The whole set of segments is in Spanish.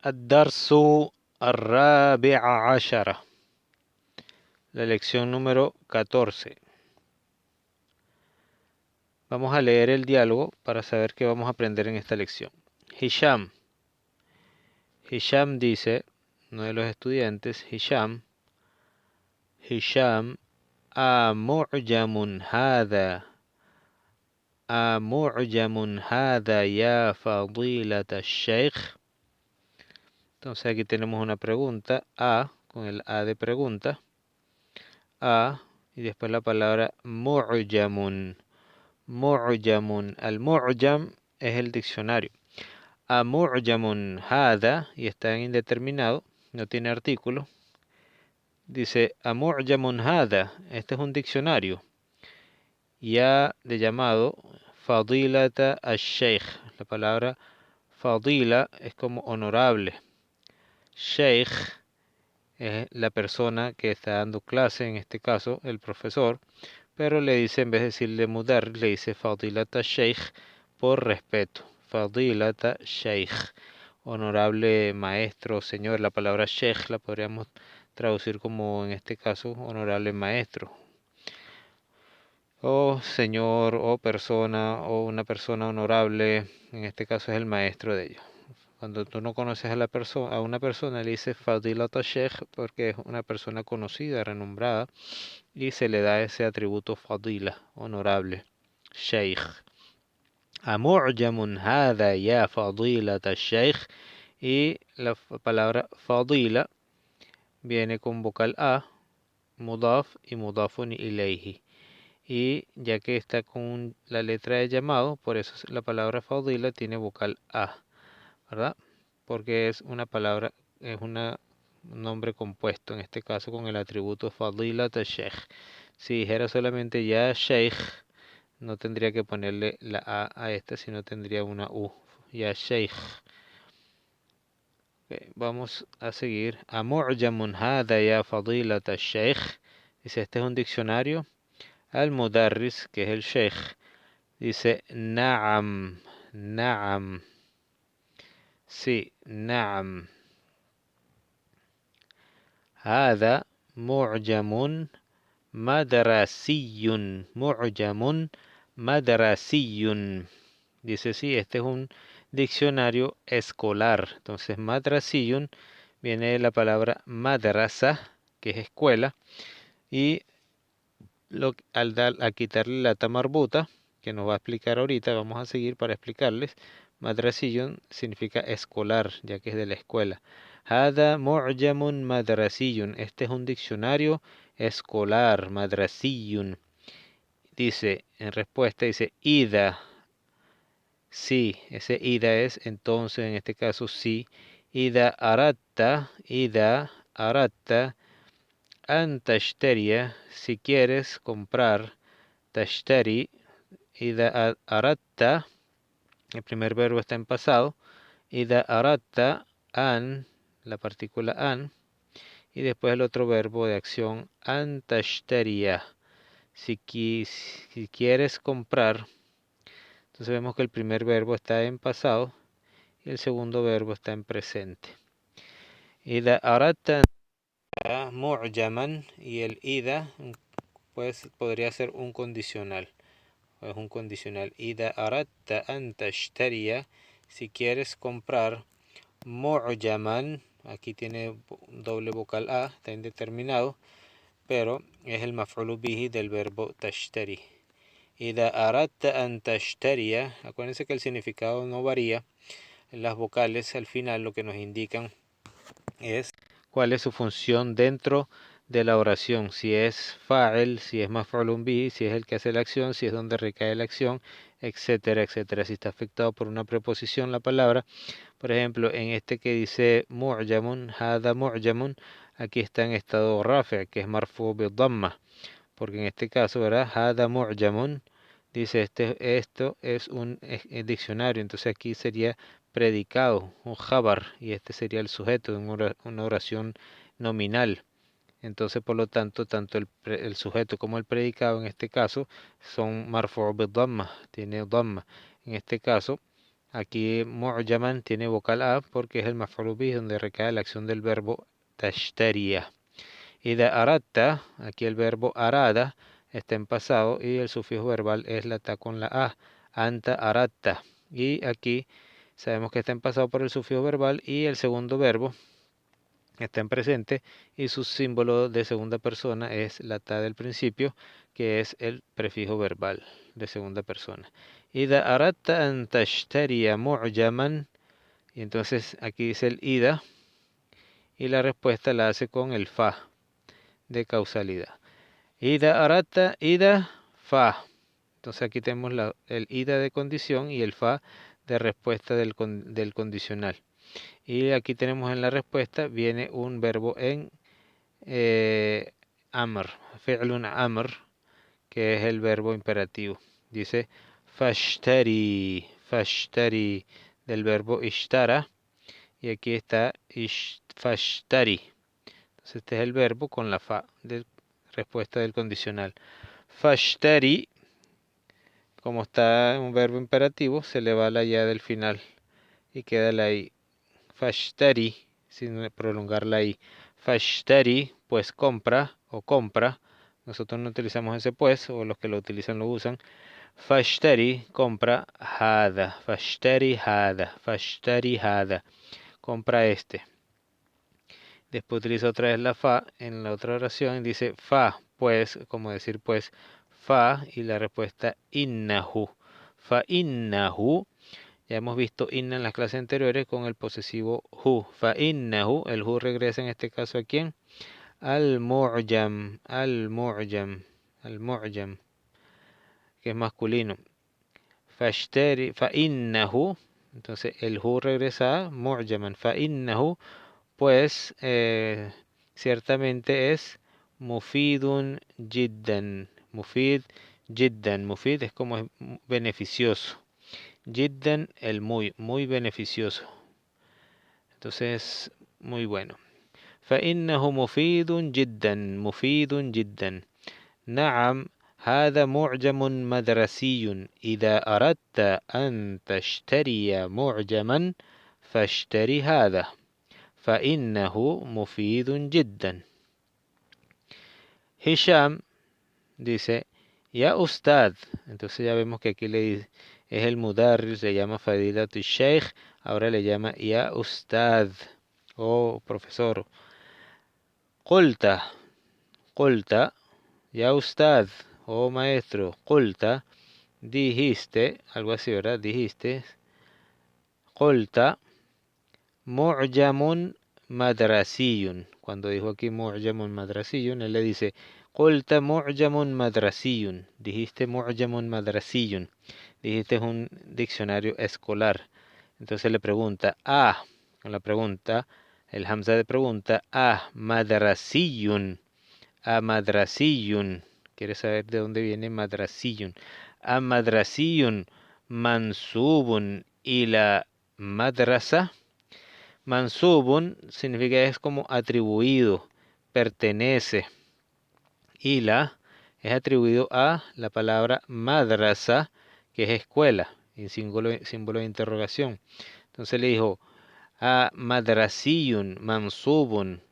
الدرس الرابع عشر. La lección número 14. Vamos a leer el diálogo para saber qué vamos a aprender en esta lección. Hisham. Hisham dice, uno de los estudiantes, Hisham, أمعجم هذا أمعجم هذا يا فضيلة الشيخ. Entonces aquí tenemos una pregunta, con el A de pregunta, y después la palabra mu'jamun. Mu'jamun. Al mu'jam es el diccionario. Mu'jamun hada, y está en indeterminado, no tiene artículo. Dice mu'jamun hada, este es un diccionario. Ya de llamado fadilata al-sheikh. La palabra fadila es como honorable. Sheikh es la persona que está dando clase, en este caso el profesor, pero le dice, en vez de decirle mudar, le dice fadilata sheikh por respeto. Fadilata sheikh, honorable maestro, señor. La palabra sheikh la podríamos traducir como, en este caso, honorable maestro, o señor, o persona, o una persona honorable. En este caso es el maestro de ellos. Cuando tú no conoces a la persona, a una persona le dices Fadilata Sheikh porque es una persona conocida, renombrada, y se le da ese atributo Fadila, honorable, Sheikh. أمعجم هذا يا فضيلة الشيخ. Y la palabra Fadila viene con vocal A, mudaf y mudafun ilayhi. Y ya que está con la letra de llamado, por eso la palabra Fadila tiene vocal A, ¿verdad? Porque es una palabra, es un nombre compuesto, en este caso con el atributo Fadilat al-Sheikh. Si dijera solamente ya Sheikh, no tendría que ponerle la A esta, sino tendría una U. Ya Sheikh. Okay, vamos a seguir. Mu'jamun hada ya Fadilat al-Sheikh. Dice, este es un diccionario. Al-Mudarris, que es el Sheikh, dice, Na'am, Na'am. Sí, Na'am. هذا معجم مدرسي. معجم مدرسي. Dice, sí, este es un diccionario escolar. Entonces, madrasiyun viene de la palabra madrasa, que es escuela, y al quitarle la tamarbuta, que nos va a explicar ahorita, vamos a seguir para explicarles, madrasiyun significa escolar, ya que es de la escuela. Hada mu'jamun madrasiyun. Este es un diccionario escolar, madrasiyun. Dice, en respuesta, dice, ida. Sí, ese ida es entonces, en este caso sí. Ida aratta, an tashteria, si quieres comprar, tashtari, ida aratta, el primer verbo está en pasado. Ida aratta an, la partícula an, y después el otro verbo de acción, an tashteria, si quieres comprar. Entonces vemos que el primer verbo está en pasado y el segundo verbo está en presente. Ida aratta mu'jaman, y el ida pues podría ser un condicional. Es un condicional. Ida aratta an tashtariya, si quieres comprar, mu'jaman, aquí tiene doble vocal A, está indeterminado, pero es el maf'ulu bihi del verbo tashtari. Ida aratta an tashtariya, acuérdense que el significado no varía. Las vocales al final lo que nos indican es cuál es su función dentro de la oración, si es fa'il, si es maf'ulun bihi, si es el que hace la acción, si es donde recae la acción, etcétera, etcétera. Si está afectado por una preposición la palabra, por ejemplo, en este que dice mu'jamun, hada mu'jamun, aquí está en estado rafi', que es marfu bi dhamma, porque en este caso, ¿verdad? Hada mu'jamun, dice esto es un diccionario, entonces aquí sería predicado, un jabar, y este sería el sujeto de una oración nominal. Entonces, por lo tanto, tanto el sujeto como el predicado en este caso son marfu' bi dhamma, tiene dhamma. En este caso, Aquí mu'jaman tiene vocal A porque es el maf'ul bih donde recae la acción del verbo tashtariya. Ida aratta, aquí el verbo arada está en pasado y el sufijo verbal es la ta con la A. Anta aratta. Y aquí sabemos que está en pasado por el sufijo verbal y el segundo verbo está en presente y su símbolo de segunda persona es la ta del principio, que es el prefijo verbal de segunda persona. Ida aratta an tashtariya mu'jaman. Y entonces aquí dice el ida y la respuesta la hace con el fa de causalidad. Ida aratta, ida, fa. Entonces aquí tenemos el ida de condición y el fa de respuesta del condicional. Y aquí tenemos en la respuesta, viene un verbo en amr, fi'lun amr, que es el verbo imperativo. Dice fashtari, fashtari, del verbo ishtara. Y aquí está fashtari. Entonces este es el verbo con la fa de respuesta del condicional. Fashtari, como está un verbo imperativo, se le va la ya del final y queda la i. Fashtari, sin prolongar la i. Fashtari, pues compra o compra. Nosotros no utilizamos ese pues, o los que lo utilizan lo usan. Fashtari, compra hada. Fashtari hada. Fashtari hada. Compra este. Después utiliza otra vez la fa en la otra oración y dice fa, pues, como decir pues, fa y la respuesta innahu. Fa innahu. Ya hemos visto inna en las clases anteriores con el posesivo hu. Fa innahu. El hu regresa en este caso a quién? Al mu'jam. Al mu'jam. Al mu'jam. Que es masculino. Fashtari. Fa innahu. Entonces el hu regresa a mu'jaman. Fa innahu. Pues ciertamente es mufidun jiddan. Mufid jiddan. Mufid es como beneficioso. Jiddan el muy, muy beneficioso. Entonces, muy bueno. فإنه مفيد جدا مفيد جدا. نعم هذا معجم مدرسي إذا أردت أن تشتري معجما فاشتري هذا فإنه مفيد جدا. Hisham dice, ya Ustad. Entonces ya vemos que aquí le dice, es el mudarris, le llama Fadilatu Sheikh, ahora le llama ya Ustad, oh profesor. Qulta, qulta, ya Ustad, oh maestro, qulta, dijiste, algo así, ¿verdad? Dijiste, qulta, mu'jamun madrasiyun. Cuando dijo aquí mu'jamun madrasiyun, él le dice, qulta mu'jamun madrasiyun. Dijiste mu'jamun madrasiyun. Dijiste es un diccionario escolar. Entonces le pregunta, con la pregunta, el hamza de pregunta, madrasiyun. Madrasiyun. ¿Quieres saber de dónde viene madrasiyun? Madrasiyun mansubun ila madrasa. Mansubun significa es como atribuido, pertenece. Ila es atribuido a la palabra madrasa, que es escuela, en símbolo de interrogación. Entonces le dijo, a madrasiyun mansubun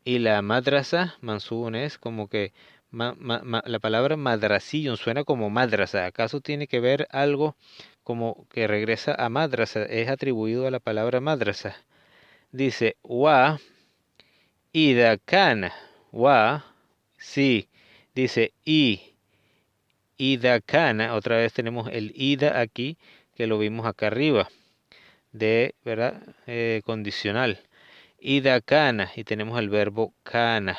ila madrasa. Mansubun es como que la palabra madrasiyun suena como madrasa. ¿Acaso tiene que ver algo como que regresa a madrasa? Es atribuido a la palabra madrasa. Dice, wa ida kana. Wa, sí. Dice, ida kana. Otra vez tenemos el ida aquí, que lo vimos acá arriba, de, ¿verdad? Condicional. Ida kana. Y tenemos el verbo kana,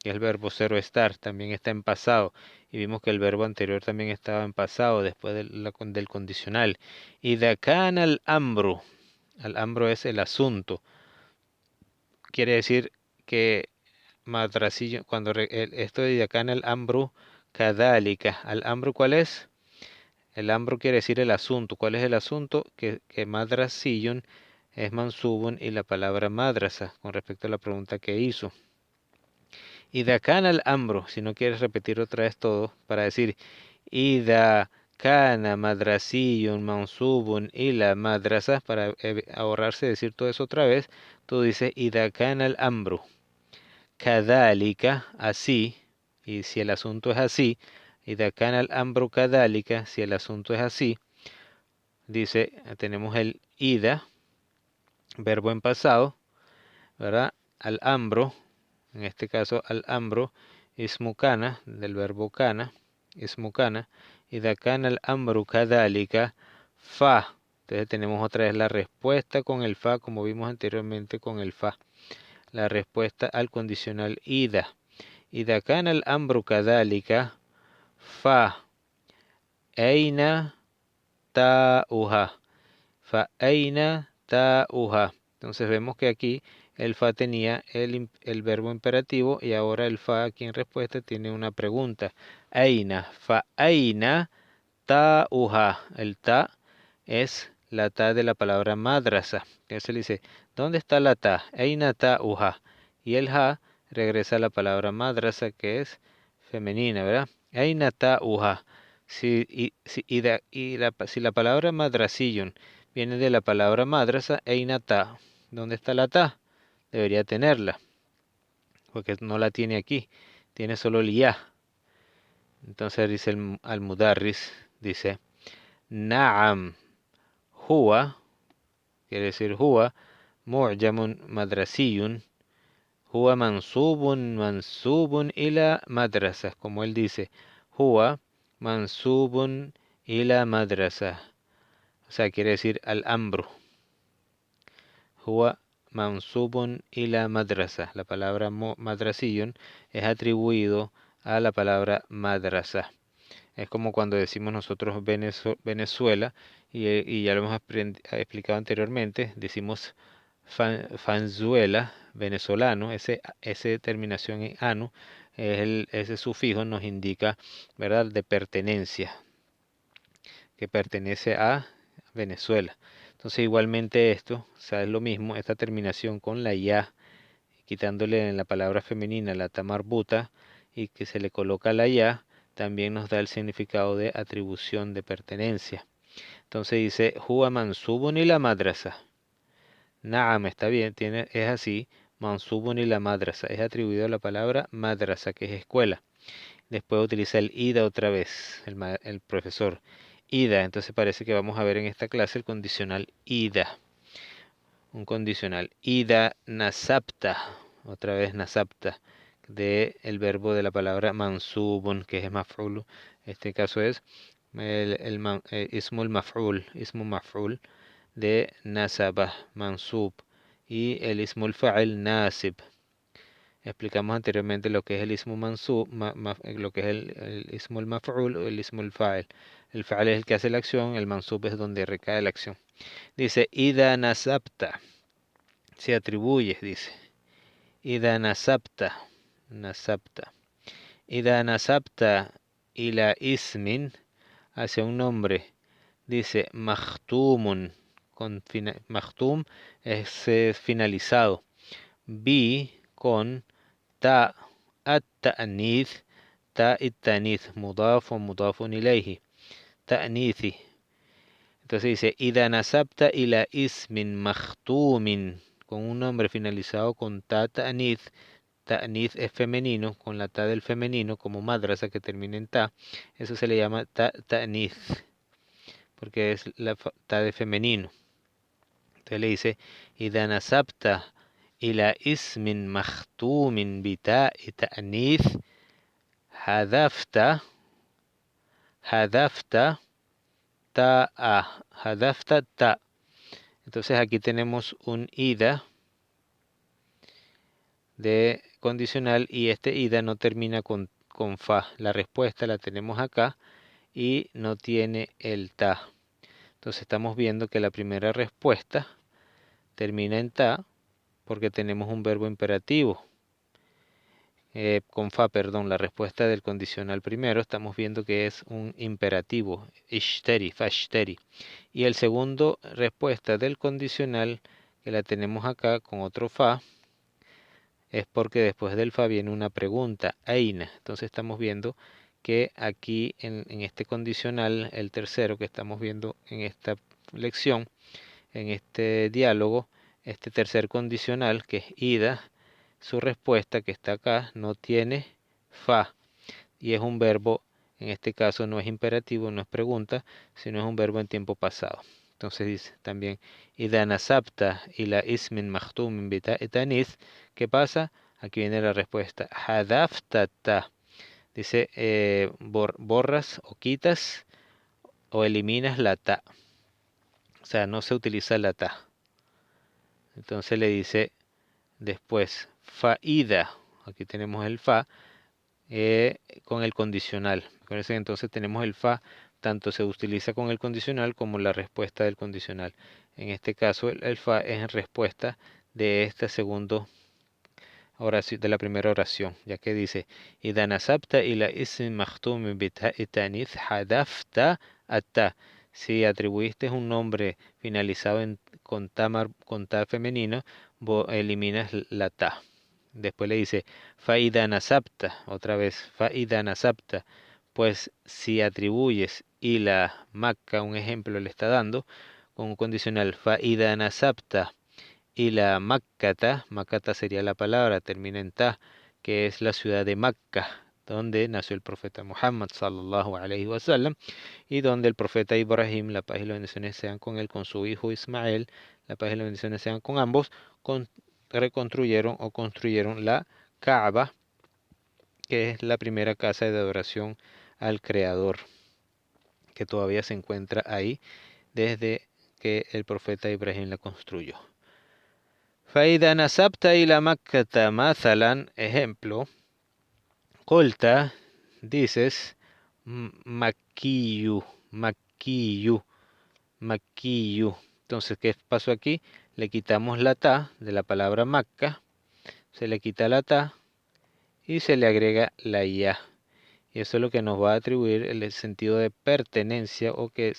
que es el verbo cero estar. También está en pasado. Y vimos que el verbo anterior también estaba en pasado, después del condicional. Ida kana al ambru. Al ambru es el asunto. Quiere decir que madrasillo, cuando esto de acá en el ambru, kadálika. ¿Al ambru cuál es? El ambru quiere decir el asunto. ¿Cuál es el asunto? Que madrasillun es mansubun y la palabra madrasa, con respecto a la pregunta que hizo. Y de acá en el ambru, si no quieres repetir otra vez todo, para decir, y de kana madrasiyun mansubun ila madrasa, para ahorrarse decir todo eso otra vez, tú dices ida kana al amru kadhalika, así, y si el asunto es así, ida kana al amru kadhalika, si el asunto es así, dice, tenemos el ida, verbo en pasado, ¿verdad? Al ambro, en este caso al ambro, ismu kana, del verbo kana, ismu kana, ida kana al amru kadhalika, fa. Entonces tenemos otra vez la respuesta con el fa, como vimos anteriormente con el fa. La respuesta al condicional ida. Ida kana al amru kadhalika, fa aina ta'uha. Fa aina ta'uha. Entonces vemos que aquí el fa tenía el verbo imperativo y ahora el fa aquí en respuesta tiene una pregunta. Aina, fa aina ta'uha. El ta es la ta de la palabra madrasa. Entonces le dice, ¿dónde está la ta? Aina ta'uha. Y el ha regresa a la palabra madrasa que es femenina, ¿verdad? Aina ta'uha. Si la palabra madrasiyun viene de la palabra madrasa, Eina ta. ¿Dónde está la ta? Debería tenerla, porque no la tiene aquí. Tiene solo el ya. Entonces dice al mudarris, dice, Naam, huwa, quiere decir huwa, mu'jamun madrasiyun, huwa mansubun ila madrasa. Como él dice, huwa mansubun ila madrasa. O sea, quiere decir al ambro. Huwa mansubun ila madrasa. La palabra madrasiyun es atribuido a la palabra madrasa. Es como cuando decimos nosotros Venezuela y ya lo hemos explicado anteriormente, decimos Fanzuela, venezolano, ese terminación en anu, ese sufijo nos indica, ¿verdad?, de pertenencia, que pertenece a Venezuela. Entonces igualmente esto, o sea, es lo mismo, esta terminación con la ya, quitándole en la palabra femenina la tamarbuta y que se le coloca la ya, también nos da el significado de atribución de pertenencia. Entonces dice, Huwa mansubun ila madrasa. Naam, está bien, es así, mansubun ila madrasa, es atribuido a la palabra madrasa, que es escuela. Después utiliza el ida otra vez, el profesor. Ida, entonces parece que vamos a ver en esta clase el condicional ida. Un condicional. Ida nasabta, otra vez nasabta, de el verbo de la palabra mansubun, que es maf'ul. Este caso es ismul maf'ul de nasaba, mansub, y el ismul fa'il nasib. Explicamos anteriormente lo que es el ismu mansub, lo que es el ismul maf'ul o el ismul fa'il. El fa'il es el que hace la acción, el mansub es donde recae la acción. Dice, ida nasabta, se atribuye, dice. Ida nasabta, nasabta. Ida nasabta ila ismin, hacia un nombre, dice, makhtumun, makhtum es finalizado. Bi con ta at-ta'nith, ta it-ta'nith, mudaf o mudafun ilayhi, ta'nithi. Entonces dice, ida nasabta ila ismin makhtumin, con un nombre finalizado con ta ta'nith. Ta'nith es femenino, con la ta del femenino, como madrasa que termina en ta. Eso se le llama ta'nith, porque es la ta de femenino. Entonces le dice, ida nasabta ila ismin makhtumin bita'i ta'nith, hadafta hadafta ta. Entonces aquí tenemos un ida de condicional y este ida no termina con fa. La respuesta la tenemos acá y no tiene el ta. Entonces estamos viendo que la primera respuesta termina en ta porque tenemos un verbo imperativo. Con fa, perdón, la respuesta del condicional primero estamos viendo que es un imperativo, ishteri, fashteri. Y el segundo respuesta del condicional que la tenemos acá con otro fa es porque después del fa viene una pregunta, aina. Entonces estamos viendo que aquí en este condicional, el tercero que estamos viendo en esta lección, en este diálogo, este tercer condicional que es ida, su respuesta que está acá no tiene fa y es un verbo, en este caso no es imperativo, no es pregunta, sino es un verbo en tiempo pasado. Entonces dice también ida nasabta ila ismin makhtumin bita'itanith, ¿qué pasa? Aquí viene la respuesta hadaftata. Dice borras o quitas o eliminas la ta. O sea, no se utiliza la ta. Entonces le dice después faida. Aquí tenemos el fa con el condicional. Acuérdense que entonces tenemos el fa, tanto se utiliza con el condicional como la respuesta del condicional. En este caso el fa es en respuesta de este segundo oración, de la primera oración, ya que dice إذا نسبت إلى اسم مختوم بتاء التانيث حذفت التاء. Si atribuiste un nombre finalizado con ta femenino, eliminas la ta. Después le dice faida nasabta, otra vez faida nasabta. Pues si atribuyes y la maca, un ejemplo le está dando, con un condicional faida nasabta y la Makkata sería la palabra, termina en ta, que es la ciudad de Macca, donde nació el profeta Muhammad sallallahu alaihi wasallam y donde el profeta Ibrahim, la paz y las bendiciones sean con él, con su hijo Ismael, la paz y las bendiciones sean con ambos, reconstruyeron o construyeron la Kaaba, que es la primera casa de adoración al Creador, que todavía se encuentra ahí desde que el profeta Ibrahim la construyó. فإذا نسبت إلى مكة مثلا, ejemplo, قلت, dices, maquiyu, maquiyu, maquiyu. Entonces, ¿qué pasó aquí? Le quitamos la ta de la palabra Macca, se le quita la ta y se le agrega la ya. Y eso es lo que nos va a atribuir el sentido de pertenencia o que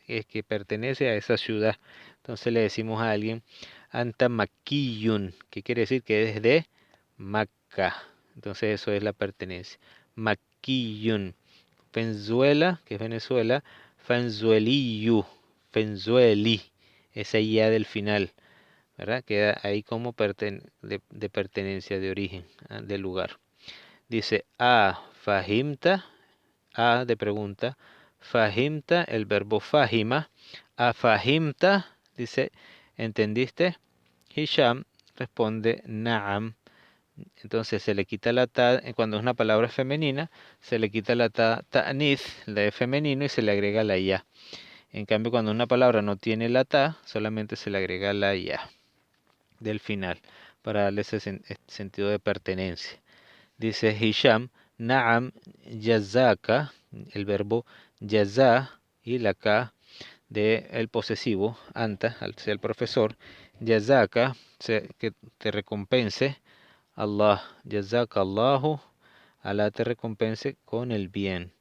es que pertenece a esa ciudad. Entonces le decimos a alguien Anta Makkiyun, que quiere decir que es de Macca. Entonces eso es la pertenencia. Makkiyun. Venezuela, que es Venezuela, Fanzueliyu, Fenzueli, esa ya del final, ¿verdad? Queda ahí como de pertenencia, de origen, del lugar. Dice fahimta, a de pregunta, fahimta, el verbo fahima, fahimta, dice, ¿entendiste? Hisham responde na'am. Entonces se le quita la ta, cuando es una palabra femenina, se le quita la ta, ta'nith, la de femenino, y se le agrega la ya. En cambio, cuando una palabra no tiene la ta, solamente se le agrega la ya del final, para darle ese sentido de pertenencia. Dice Hisham, na'am, yazaka, el verbo yaza y la ka de el posesivo, anta, al ser el profesor, yazaka, que te recompense, Allah, yazaka Allahu, Allah te recompense con el bien.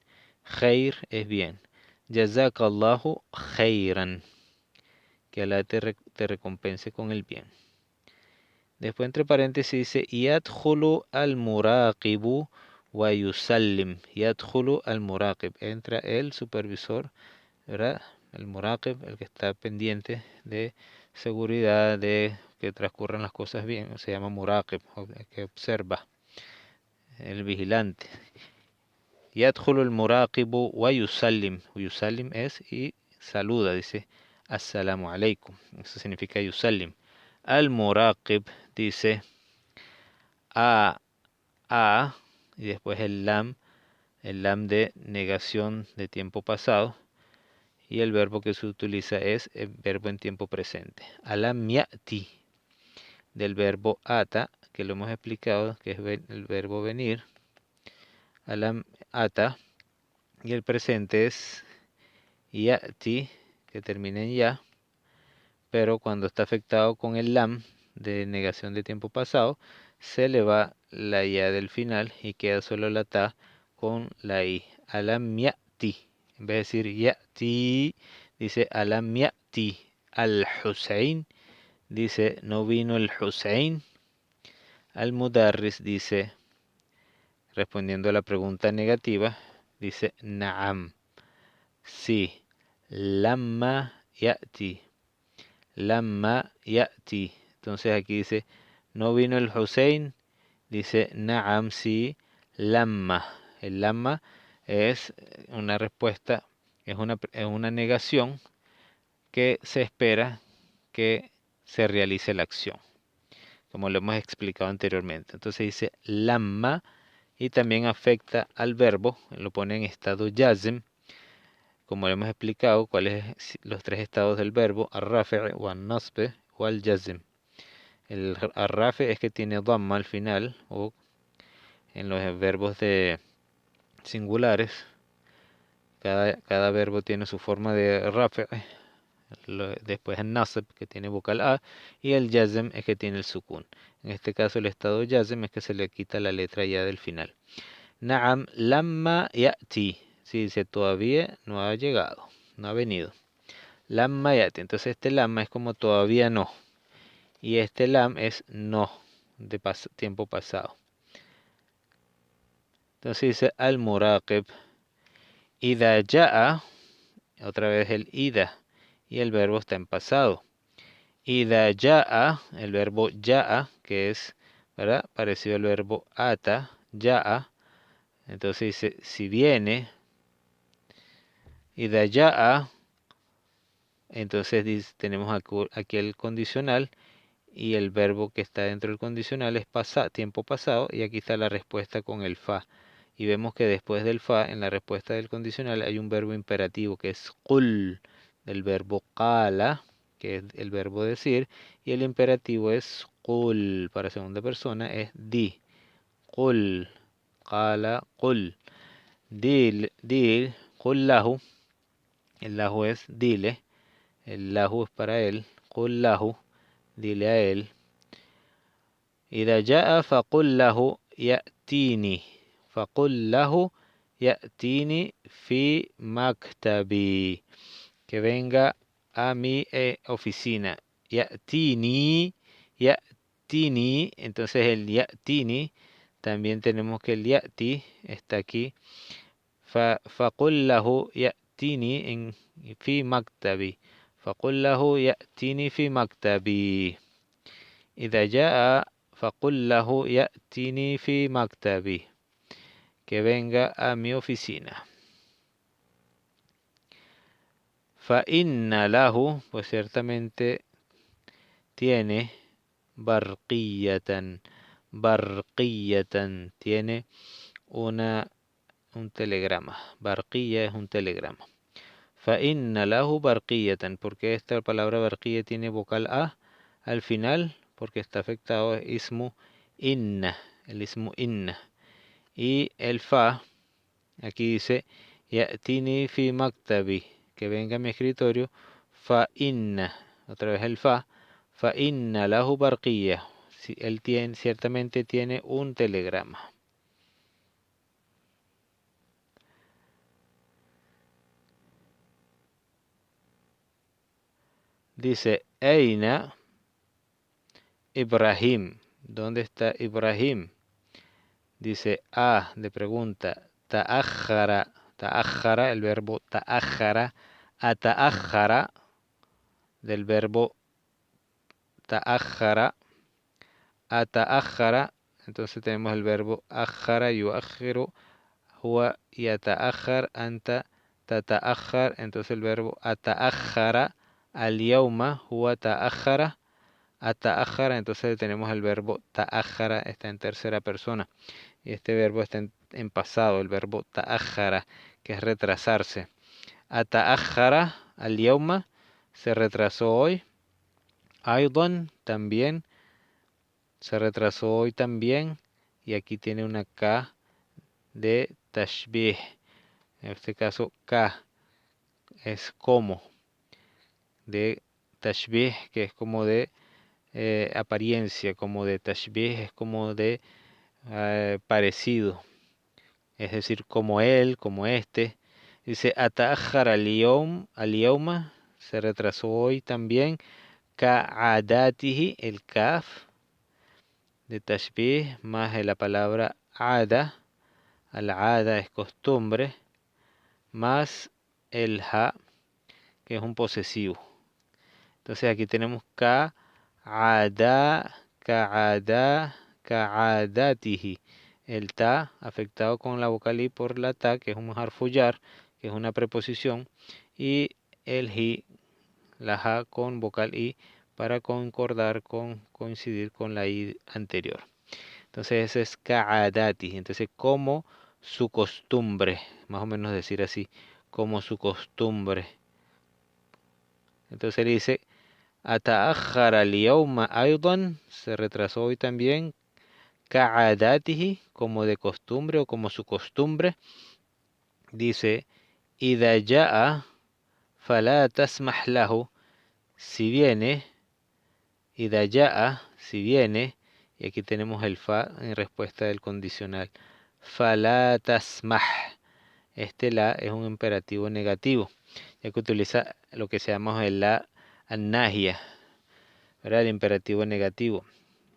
Khair es bien. Yazaka Allahu khairan, que Allah te recompense con el bien. Después entre paréntesis dice yadkhulu al-muraqibu wa yusallim. Yadkhulu al-muraqib. Entra el supervisor, ¿verdad? El muraqib, el que está pendiente de seguridad, de que transcurran las cosas bien. Se llama muraqib, el que observa, el vigilante. Yadkhulu al-muraqibu wa yusallim. Yusallim es y saluda, dice assalamu alaikum. Eso significa yusallim. Al-muraqib dice a, y después el lam de negación de tiempo pasado, y el verbo que se utiliza es el verbo en tiempo presente. Alam ya'ti, del verbo ata, que lo hemos explicado, que es el verbo venir. Alam ata, y el presente es ya'ti, que termina en ya, pero cuando está afectado con el lam de negación de tiempo pasado, se le va la ya del final y queda solo la ta con la i. Alam ya'ti. En vez de decir ya'ti, dice alam ya'ti al Hussein. Dice no vino el Hussein. Al Mudarris dice, respondiendo a la pregunta negativa, dice na'am, sí. Lamma ya'ti, lamma ya'ti. Entonces aquí dice, no vino el Hussein, dice na'am, sí. Lamma, el lamma es una respuesta, es una negación que se espera que se realice la acción, como lo hemos explicado anteriormente. Entonces dice lamma y también afecta al verbo, lo pone en estado yazm, como lo hemos explicado, cuáles los tres estados del verbo, ar-rafi' o an-nasb o al-jazm. El ar-rafi' es que tiene dhamma al final, o en los verbos de singulares, cada verbo tiene su forma de rafi'. Después el nasb, que tiene vocal A, y el yazm es que tiene el sukun. En este caso el estado yazm es que se le quita la letra ya del final. Na'am lamma ya'ti. Sí, dice todavía no ha llegado, no ha venido. Lamma ya'ti. Entonces este lamma es como todavía no. Y este lam es no, de tiempo pasado. Entonces dice al muraqib. Ida ya'a, otra vez el ida. Y el verbo está en pasado. Ida ya'a, el verbo ya'a, que es, ¿verdad?, parecido al verbo ata, ya'a. Entonces dice, si viene, ida ya'a, entonces tenemos aquí el condicional y el verbo que está dentro del condicional es tiempo pasado, y aquí está la respuesta con el fa. Y vemos que después del fa, en la respuesta del condicional, hay un verbo imperativo que es qul, del verbo qala, que es el verbo decir, y el imperativo es qul, para segunda persona es di. Qul, qala, qul. Dil, qul lahu, el lahu es dile, el lahu es para él, qul lahu, dile a él. إذا جاء فقل له يأتيني فقل له يأتيني في مكتبي, que venga a mi oficina. Ya'tini, ya'tini, entonces el ya'tini, también tenemos que el ya'ti está aquí. فقل له يأتيني في مكتبي فقل له يأتيني في مكتبي. إذا جاء فقل له يأتيني في مكتبي, que venga a mi oficina. فإن له, pues ciertamente tiene, barqiyatan, barqiyatan, tiene un telegrama. Barqiya es un telegrama. فإن له barqiyatan, porque esta palabra barqiya tiene vocal A al final, porque está afectado el ismu inna, el ismu inna. Y el fa, aquí dice, ya'tini fi maktabi, que venga a mi escritorio, fa inna, otra vez el fa inna lahu barqiyya, si él ciertamente tiene un telegrama. Dice, Eina Ibrahim, ¿dónde está Ibrahim? Dice A de pregunta, ta'akhara, el verbo ta'akhara, ata'akhara, del verbo ta'akhara, ata'akhara, entonces tenemos el verbo akhara, yuakhiru, huwa yata'akhar, anta tata'akhar, entonces el verbo ata'akhara, al yawma, huwa ta'akhara, ata'akhara, entonces tenemos el verbo ta'akhara, está en tercera persona. Y este verbo está en pasado, el verbo ta'akhara, que es retrasarse. Ata'akhara al yawma, se retrasó hoy. Aydan, también, se retrasó hoy también. Y aquí tiene una K de tashbih. En este caso, K es como, de tashbih, que es como de apariencia, como de tashbih, es como de parecido. Es decir, como él, como este. Dice, ata'akhar al-yawma, se retrasó hoy también. Ka'adatihi, el kaf de tashbih, más de la palabra ada. Al-ada es costumbre. más el ha, que es un posesivo. Entonces aquí tenemos ka'ada, ka'ada, ka'adatihi. El ta afectado con la vocal i por la ta, que es un harfullar, que es una preposición, y el hi, la ja con vocal i, para concordar coincidir con la i anterior. Entonces ese es ka'adatihi. Entonces como su costumbre, más o menos decir así, como su costumbre. Entonces él dice ata'akhara al-yawma aydan, se retrasó hoy también, ka'adatihi, como de costumbre o como su costumbre. Dice idha ja'a fala tasmah lahu, si viene, idha ja'a, si viene, y aquí tenemos el fa en respuesta del condicional. Fala tasmah, este la es un imperativo negativo, ya que utiliza lo que se llama el la an-nahia, ¿verdad? El imperativo negativo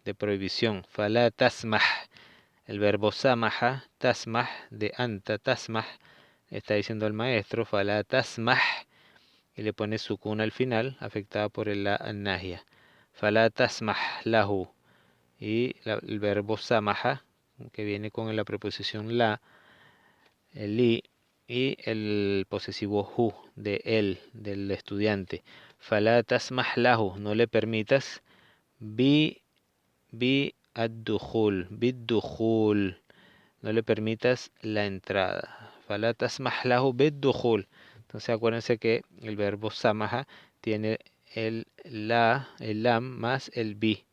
de prohibición. Fala tasmah, el verbo samaha, tasmah, de anta tasmah, está diciendo el maestro, fala tasmah, y le pone sukun al final, afectada por el la an-nahia. Fala tasmah lahu, y el verbo samaha, que viene con la preposición la, el li, y el posesivo hu, de él, del estudiante. Fala tasmah lahu, no le permitas, bi بالدخول, no le permitas la entrada. فلا تسمح له بالدخول. Entonces acuérdense que el verbo samaha tiene el la, el lam más el bi.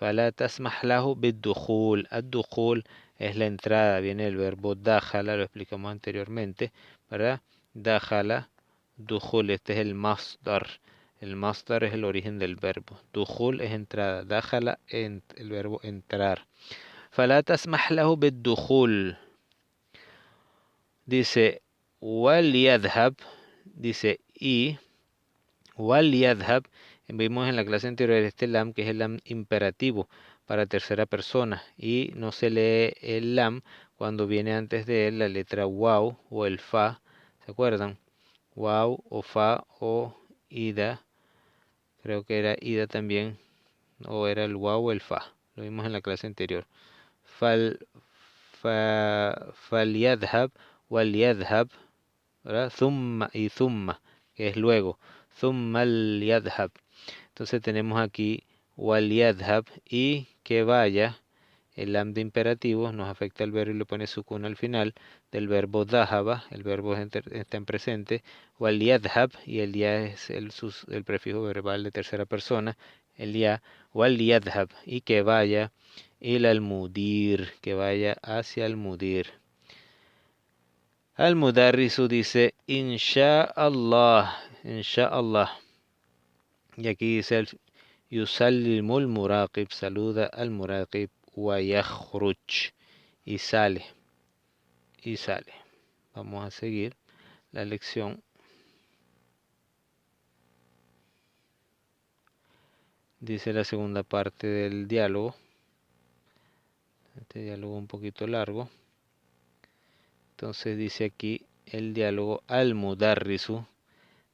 فلا تسمح له بالدخول. الدخول es la entrada, viene el verbo dakhala, lo explicamos anteriormente, ¿verdad? Dakhala, dukhul, este es el masdar. El masdar es el origen del verbo. Dukhul es entrada. Dakhala, el verbo entrar. فلا تسمح له بالدخول. Dice وليذهب. Dice y وليذهب. Vimos en la clase anterior este lam, que es el lam imperativo para tercera persona, y no se lee el lam cuando viene antes de él la letra waw o el fa. ¿Se acuerdan? Waw o fa o ida. Creo que era ida también, o era el waw o el fa. Lo vimos en la clase anterior. Fal, فليذهب وليذهب, ¿verdad? Thumma y thumma, que es luego. Thumma liyadhab. Entonces tenemos aquí waliyadhab, y que vaya. El lam de imperativo nos afecta el verbo y le pone sukun al final del verbo dhahaba. El verbo está en presente. Waliyadhab, y el ya es el prefijo verbal de tercera persona. El ya, waliyadhab, y que vaya. Ila al mudir, que vaya hacia el mudir. Al mudarrisu dice insha'Allah, insha'Allah. Y aquí dice yusallimu al muraqib, saluda al muraqib, wa yakhruj, y sale, y sale. Vamos a seguir la lección. Dice la segunda parte del diálogo. Este diálogo un poquito largo. Entonces dice aquí el diálogo al mudarrisu.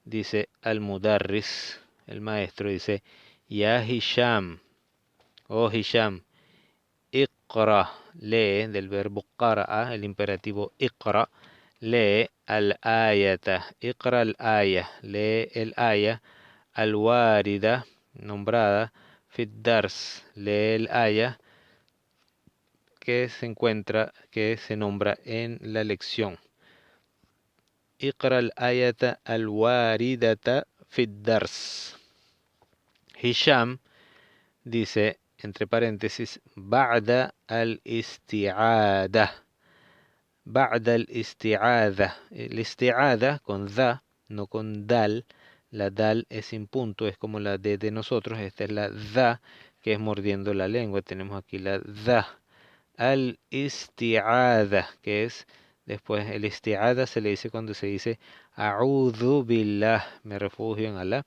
Dice al mudarris, el maestro, dice ya Hisham, oh Hisham, iqra, lee, del verbo qara'a, el imperativo iqra, lee al ayata, iqra al aya, lee el aya, al warida, nombrada, fit dars, lee el aya que se encuentra, que se nombra en la lección. Iqra al ayata al waridata fit dars. Hisham dice, entre paréntesis, ba'da al-isti'ada. Ba'da al-isti'ada. El isti'ada con da, no con dal. La dal es sin punto, es como la D de nosotros. Esta es la da, que es mordiendo la lengua. Tenemos aquí la da. Al-isti'ada, que es después, el isti'ada se le dice cuando se dice a'udhu billah, me refugio en Allah,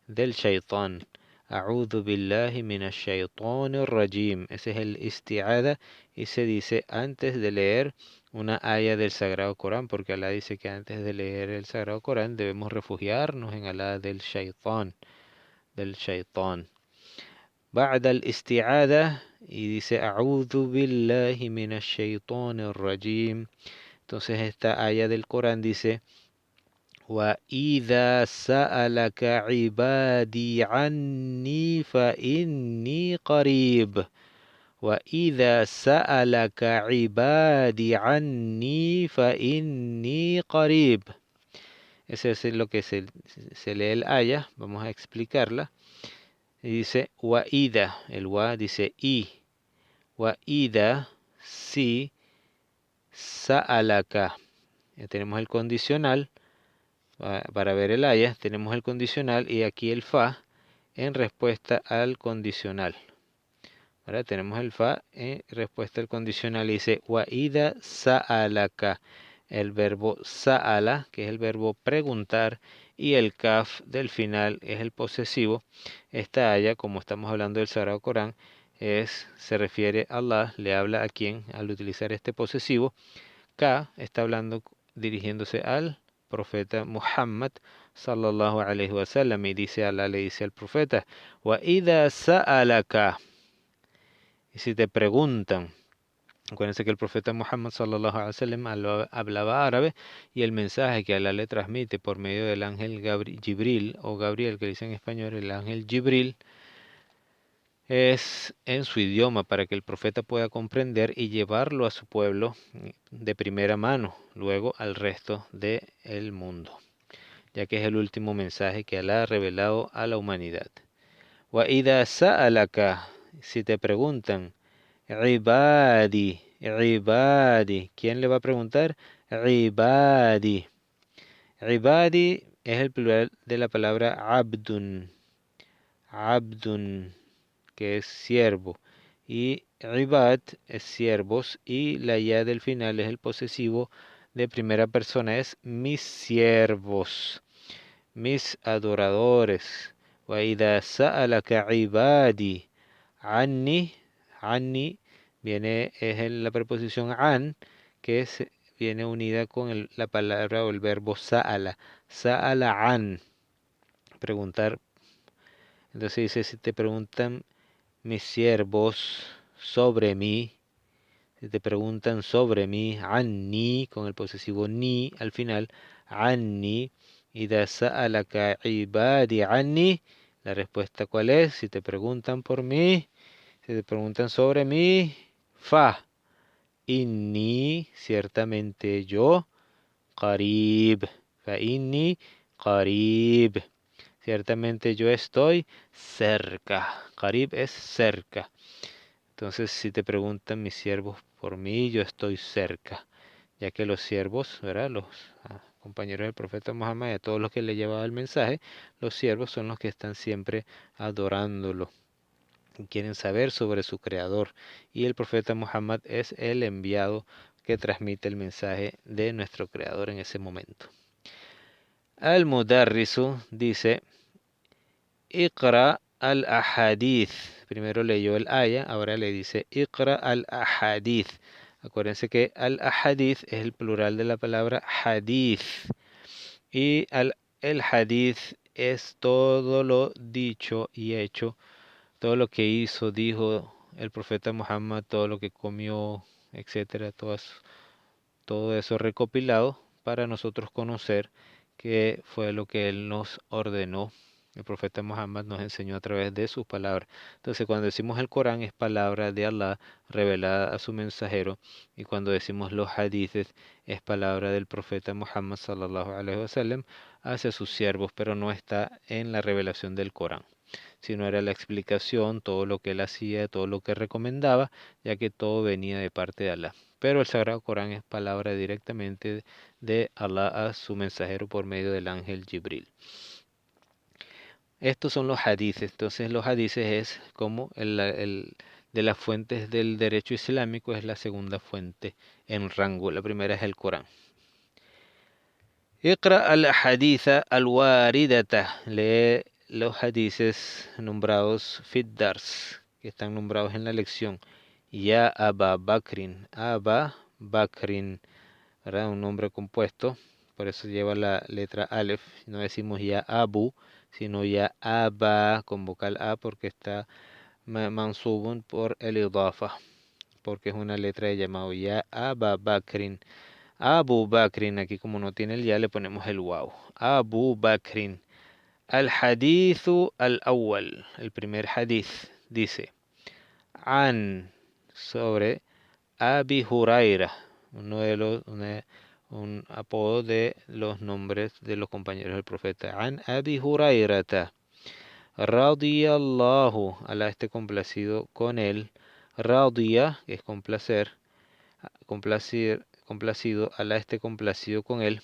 del shaitán. A'udhu billahi minash shaitanir rajim. Ese es el isti'ada y se dice antes de leer una aya del Sagrado Corán, porque Alá dice que antes de leer el Sagrado Corán debemos refugiarnos en Alá del shaitán. بعد الاستعاذة y dice أعوذ بالله من الشيطان الرجيم. Entonces esta aya del Corán dice وَإِذَا سَأَلَكَ عِبَادِي عَنِّي فَإِنِّي قَرِيبٌ وَإِذَا سَأَلَكَ عِبَادِي عَنِّي فَإِنِّي قَرِيبٌ. Ese es lo que se lee el aya. Vamos a explicarla. Y dice wa'ida, el wa dice y, wa'ida, si, sa'alaka. Ya tenemos el condicional, para ver el aya, tenemos el condicional y aquí el fa en respuesta al condicional. Ahora tenemos el fa en respuesta al condicional y dice wa'ida sa'alaka. El verbo sa'ala, que es el verbo preguntar, y el kaf del final es el posesivo. Esta aya, como estamos hablando del Sagrado Corán, se refiere a Allah, le habla a quien al utilizar este posesivo. Ka está hablando, dirigiéndose al profeta Muhammad sallallahu alaihi wasallam, y dice Allah, le dice al profeta, wa ida sa'alaka. Y si te preguntan, acuérdense que el profeta Muhammad sallallahu alaihi wasallam hablaba árabe, y el mensaje que Allah le transmite por medio del ángel Jibril, o Gabriel que dice en español, el ángel Jibril, es en su idioma para que el profeta pueda comprender y llevarlo a su pueblo de primera mano, luego al resto del mundo, ya que es el último mensaje que Allah ha revelado a la humanidad. Wa idha sa'alaka, si te preguntan, ibadi, ibadi, ¿quién le va a preguntar? Ibadi. Ibadi es el plural de la palabra abdun, abdun, que es siervo, y ibad es siervos, y la ya del final es el posesivo de primera persona, es mis siervos, mis adoradores. Wa idha sa'alaka ibadi anni, anni es la preposición an, que viene unida con la palabra o el verbo sa'ala, sa'ala an, preguntar. Entonces dice, si te preguntan mis siervos sobre mí, si te preguntan sobre mí, anni, con el posesivo ni al final, anni, idha sa'alaka ibadi anni, la respuesta ¿cuál es? Si te preguntan por mí, si te preguntan sobre mí, fa, inni, ciertamente yo, qarib, fa inni, qarib, ciertamente yo estoy cerca. Qarib es cerca. Entonces, si te preguntan mis siervos por mí, yo estoy cerca, ya que los siervos, ¿verdad? Los compañeros del profeta Muhammad y a todos los que le llevaba el mensaje, los siervos son los que están siempre adorándolo y quieren saber sobre su creador. Y el profeta Muhammad es el enviado que transmite el mensaje de nuestro creador en ese momento. Al-Mudarrisu dice, Iqra al-ahadith. Primero leyó el aya, ahora le dice Iqra al-ahadith. Acuérdense que al-ahadith es el plural de la palabra hadith. Y el hadith es todo lo dicho y hecho, todo lo que hizo, dijo el profeta Muhammad, todo lo que comió, etcétera, todo eso recopilado para nosotros conocer qué fue lo que él nos ordenó. El profeta Muhammad nos enseñó a través de sus palabras. Entonces, cuando decimos el Corán es palabra de Allah revelada a su mensajero, y cuando decimos los hadithes es palabra del profeta Muhammad sallallahu alaihi wasallam hacia sus siervos, pero no está en la revelación del Corán, sino era la explicación, todo lo que él hacía, todo lo que recomendaba, ya que todo venía de parte de Allah. Pero el Sagrado Corán es palabra directamente de Allah a su mensajero por medio del ángel Jibril. Estos son los hadices. Entonces los hadices es como de las fuentes del derecho islámico, es la segunda fuente en rango. La primera es el Corán. Iqra al-haditha al-waridata. Lee los hadices nombrados Fiddars, que están nombrados en la lección. Ya Aba Bakrin, Aba Bakrin, ¿verdad? Un nombre compuesto, por eso lleva la letra Aleph. No decimos ya Abu, sino ya Aba con vocal A, porque está mansubun por el idafa, porque es una letra de llamado. Ya Aba Bakrin. Abu Bakrin, aquí como no tiene el ya, le ponemos el waw. Abu Bakrin. Al-Hadithu al-Awwal, el primer hadith, dice, An, sobre Abi Huraira, un apodo de los nombres de los compañeros del profeta. An Abi Hurairata, radiyallahu, Allah esté complacido con él. Radiya, que es complacer, complacido, Allah esté complacido con él.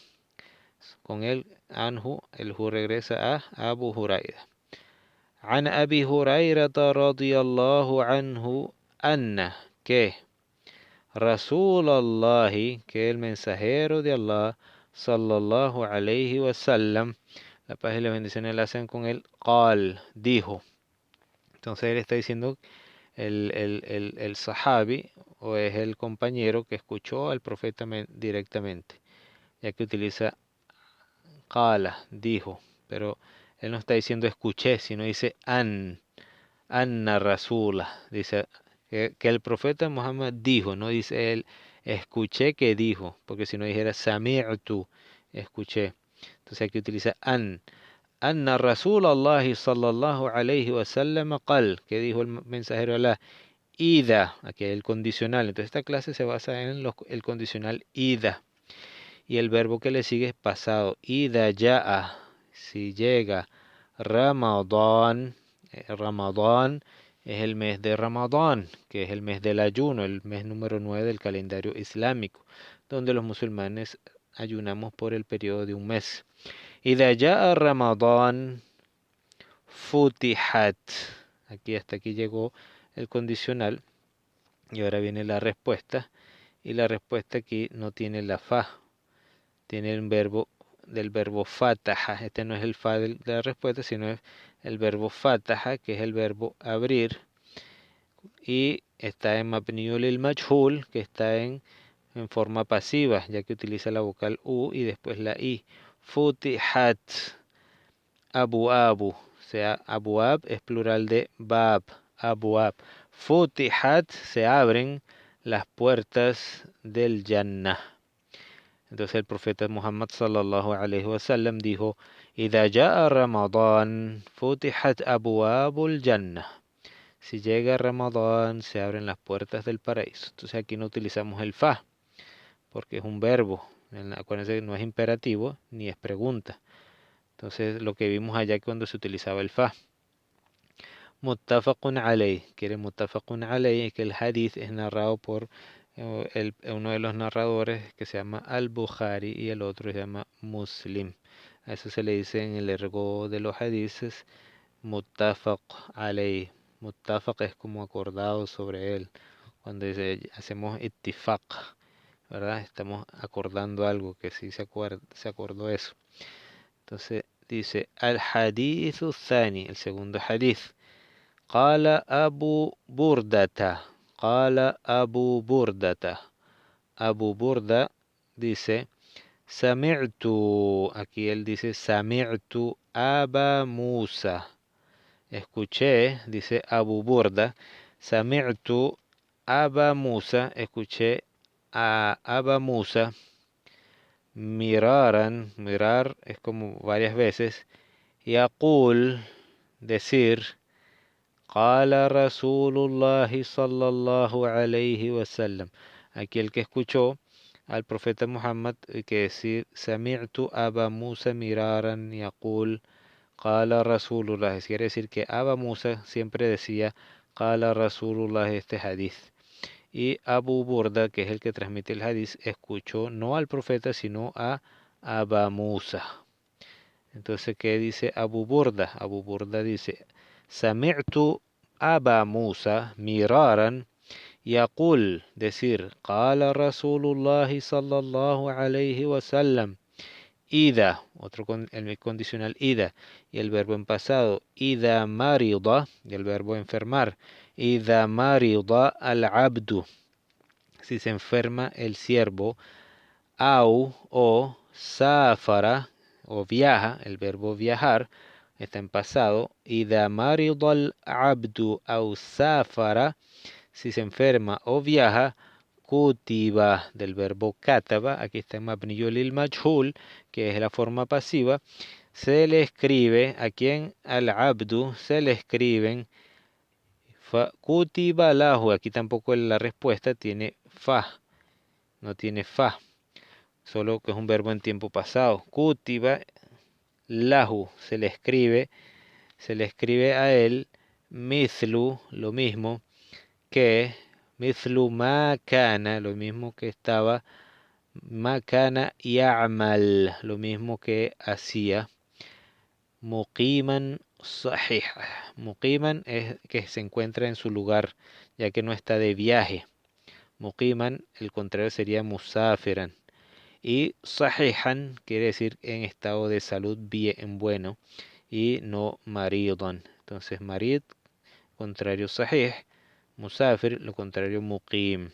Con él, Anhu, el Hu regresa a Abu Huraira. عن أبي هريرة رضي الله عنه أن que رسول الله que el mensajero de Allah sallallahu alayhi wasallam, la paz y las bendiciones la hacen con él, قال, dijo. Entonces él está diciendo el sahabi, o es el compañero que escuchó al profeta directamente, ya que utiliza qala, dijo, pero él no está diciendo escuché, sino dice Anna Rasula, dice que el profeta Muhammad dijo, no dice él, escuché que dijo, porque si no dijera sami'tu, escuché. Entonces aquí utiliza Anna Rasulallah sallallahu alayhi wa sallam qal, que dijo el mensajero de Allah, ida, aquí hay el condicional. Entonces esta clase se basa en el condicional ida, y el verbo que le sigue es pasado. Ida ya'a, si llega. Ramadán, Ramadán es el mes de Ramadán, que es el mes del ayuno, el mes número 9 del calendario islámico, donde los musulmanes ayunamos por el periodo de un mes. Ida ya'a Ramadán futihat. Aquí hasta aquí llegó el condicional y ahora viene la respuesta. Y la respuesta aquí no tiene la fa, tiene el verbo del verbo fataha. Este no es el fa de la respuesta, sino es el verbo fataha, que es el verbo abrir, y está en mabniul lil majhul, que está en forma pasiva, ya que utiliza la vocal u y después la i. Futihat abuabu, o sea, abuab es plural de bab, abuab. Futihat, se abren las puertas del Jannah. Entonces el profeta Muhammad sallallahu alaihi wasallam dijo, إذا جاء رمضان فتحت أبواب الجنة. Si llega Ramadán, se abren las puertas del paraíso. Entonces aquí no utilizamos el fa, porque es un verbo. Acuérdense que no es imperativo ni es pregunta. Entonces lo que vimos allá cuando se utilizaba el fa. Muttafaqun alayh. Quiere muttafaqun alayh, que el hadith es narrado por uno de los narradores, que se llama Al-Bukhari, y el otro se llama Muslim. A eso se le dice en el ergo de los hadices muttafaq alayh. Muttafaq es como acordado sobre él. Cuando hacemos ittifaq, ¿verdad? Estamos acordando algo, que sí se acordó eso. Entonces dice al-hadithu thani, el segundo hadith. قال أبو بردة قال أبو بردة Abu Burda dice Sami'tu, aquí él dice Sami'tu Aba Musa, escuché, dice Abu Burda, Sami'tu Aba Musa, escuché a Aba Musa, miraran, mirar es como varias veces, yaqul, decir, qala Rasulullah sallallahu alayhi wasallam. Aquí el que escuchó al profeta Muhammad que decir Sami'tu Aba Musa miraran yaqul qala Rasulullah. Quiere decir que Aba Musa siempre decía qala Rasulullah, este hadith. Y Abu Burda, que es el que transmite el hadith, escuchó no al profeta sino a Aba Musa. Entonces, ¿qué dice Abu Burda? Abu Burda dice Sami'tu Aba Musa miraran يقول decir قال رسول الله صلى الله عليه وسلم ida, el condicional ida, y el verbo en pasado, ida marida, y el verbo enfermar, ida marida al abdu, si se enferma el siervo, au o safara, o viaja, el verbo viajar, está en pasado, ida marida al abdu au safara, si se enferma o viaja, kutiba del verbo kataba, aquí está en mabniyu lil majhul, que es la forma pasiva, se le escribe, ¿a quién? Al abdu, se le escriben kutiba lahu, aquí tampoco la respuesta tiene fa, no tiene fa, solo que es un verbo en tiempo pasado. Kutiba lahu, se le escribe a él, mithlu, lo mismo, que mithlu ma kana, lo mismo que estaba, ma kana ya'mal, lo mismo que hacía, muqiman sahih. Muqiman es que se encuentra en su lugar, ya que no está de viaje. Muqiman, el contrario sería musafiran. Y sahihan quiere decir en estado de salud bien, bueno, y no maridon. Entonces marid, contrario sahih, musafir, lo contrario muqim.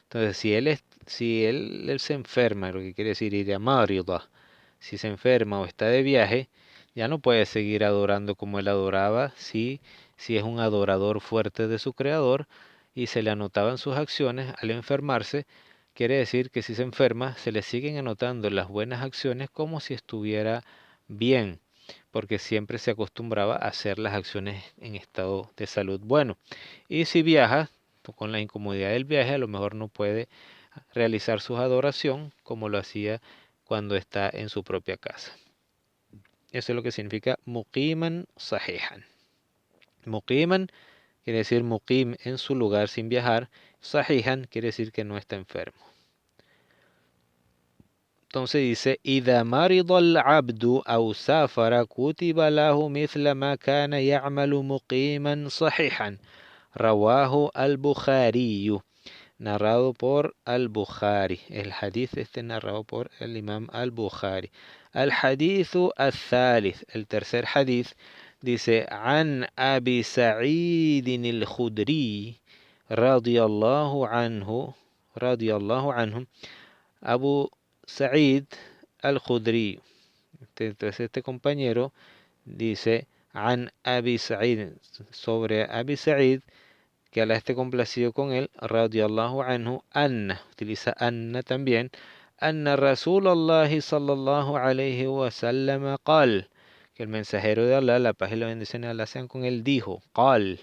Entonces, si él se enferma, lo que quiere decir ir a marida, si se enferma o está de viaje, ya no puede seguir adorando como él adoraba, si es un adorador fuerte de su creador y se le anotaban sus acciones al enfermarse, quiere decir que si se enferma, se le siguen anotando las buenas acciones como si estuviera bien, porque siempre se acostumbraba a hacer las acciones en estado de salud bueno. Y si viaja, con la incomodidad del viaje, a lo mejor no puede realizar su adoración como lo hacía cuando está en su propia casa. Eso es lo que significa muqiman sahihan. Muqiman quiere decir muqim en su lugar sin viajar. Sahihan quiere decir que no está enfermo. Entonces dice, إذا مرض العبد أو سافر كتب له مثل ما كان يعمل مقيما صحيحا. رواه البخاري. Narrado por al-Bukhari. El hadith narrado por el imam al-Bukhari. Al-hadithu al-thalith, el tercer hadith, dice, عن أبي سعيد الخدري رضي الله عنه Abu Sa'id al-Khudri. Entonces este compañero dice, عن أبي سعيد, sobre Abi Sa'id, que Allah esté complacido con él, radiallahu anhu, anna, utiliza anna también, anna Rasulullah sallallahu alayhi wa sallam qal, que el mensajero de Allah, la paz y la bendición de Allah sean con él, dijo, qal,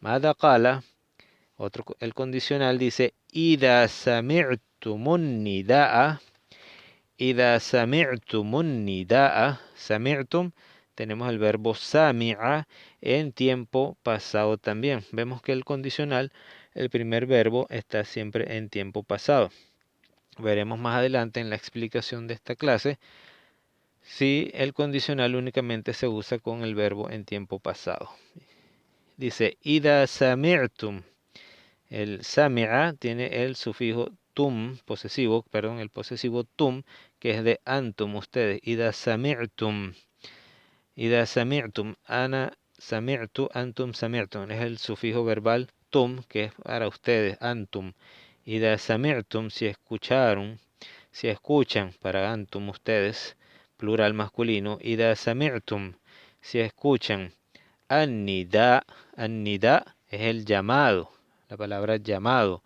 mada qala, el condicional dice, ida sami'tumun nida'a, ida sami'tumun nida'a, sami'tum, tenemos el verbo sami'a en tiempo pasado también. Vemos que el condicional, el primer verbo, está siempre en tiempo pasado. Veremos más adelante en la explicación de esta clase si el condicional únicamente se usa con el verbo en tiempo pasado. Dice, ida sami'tum. El sami'a tiene el sufijo tum, el posesivo tum, que es de antum, ustedes. Ida sami'tum. Ida sami'tum, ana sami'tu, antum sami'tum. Es el sufijo verbal tum, que es para ustedes, antum. Ida sami'tum, si escuchan, para antum, ustedes, plural masculino. Ida sami'tum, si escuchan, an-nida es el llamado, la palabra llamado.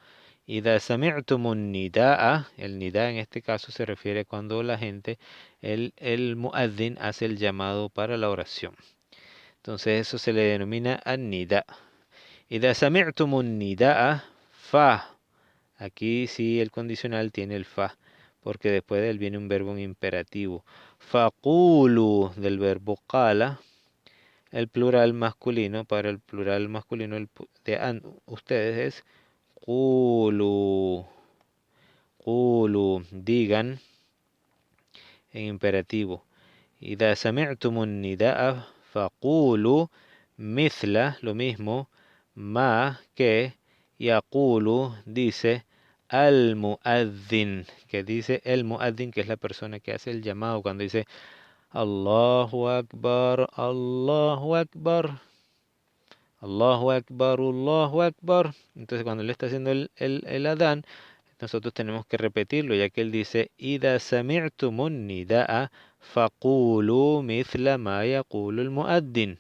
Ida sami'tumun nida'a, el nida en este caso se refiere cuando la gente, el muaddin hace el llamado para la oración. Entonces eso se le denomina an-nida. Ida sami'tumun nida'a, fa. Aquí sí el condicional tiene el fa, porque después de él viene un verbo en imperativo. Faqulu del verbo qala. El plural masculino, para el plural masculino de ustedes es qulu, digan en imperativo. إذا سمعتم النداء فقولوا مثل, lo mismo, ma, que, yaqulu, dice, al muaddin, que dice el muaddin, que es la persona que hace el llamado cuando dice Allahu Akbar, Allahu Akbar, Allahu Akbar, Allahu Akbar. Entonces cuando él está haciendo el adán, nosotros tenemos que repetirlo, ya que él dice إذا سمعتم النداء فقولوا مثل ما يقول المؤذن.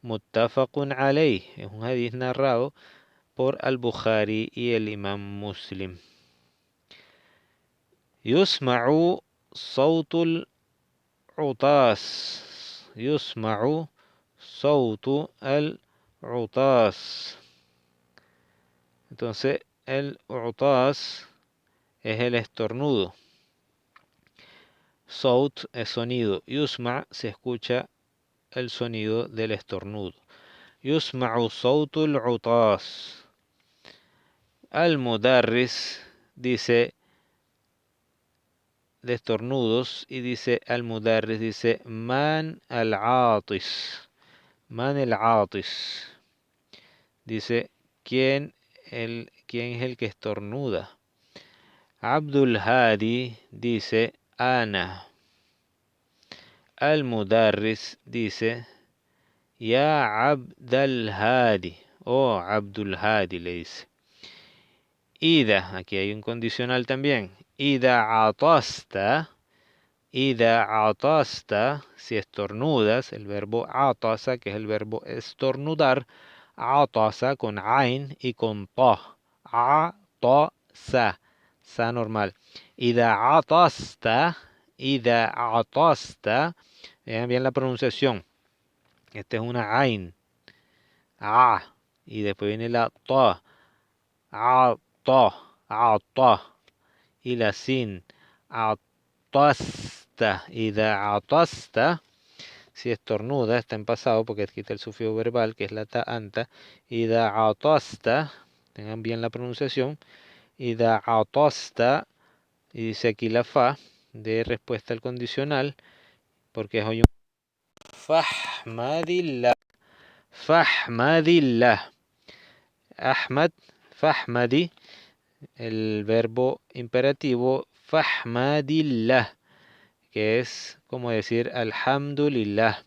متفق عليه. Es un hadith narrado por al-Bukhari y el Imam Muslim. يسمع صوت العطاس. يسمع صوت العطاس. Entonces, el utas es el estornudo. Saut es sonido. Yusma se escucha el sonido del estornudo. Yusma'u sautul utas. Al-Mudarris dice de estornudos y dice Al-Mudarris dice Man al-Atis. Man al-Atis. Dice ¿quién es el que estornuda? Abdul Hadi dice Ana. Al-Mudarris dice Ya Abdul Hadi. Oh, Abdul Hadi le dice. Ida, aquí hay un condicional también. Ida atasta. Ida atasta, si estornudas, el verbo atasa, que es el verbo estornudar. Atasa con ain y con ta. Atasa. Sa normal. Ida atasta. Ida atasta. Vean bien la pronunciación. Esta es una ain. A. Y después viene la ta. Ata. Ata. Y la sin. Atasta. Ida atasta. Si estornuda, está en pasado porque quita el sufijo verbal, que es la ta anta. Ida atasta. Tengan bien la pronunciación. Ida atasta. Y dice aquí la fa de respuesta al condicional, porque es hoy un Fahmadillah. Fahmadillah. Ahmad, Fahmadi, el verbo imperativo Fahmadillah, que es como decir Alhamdulillah.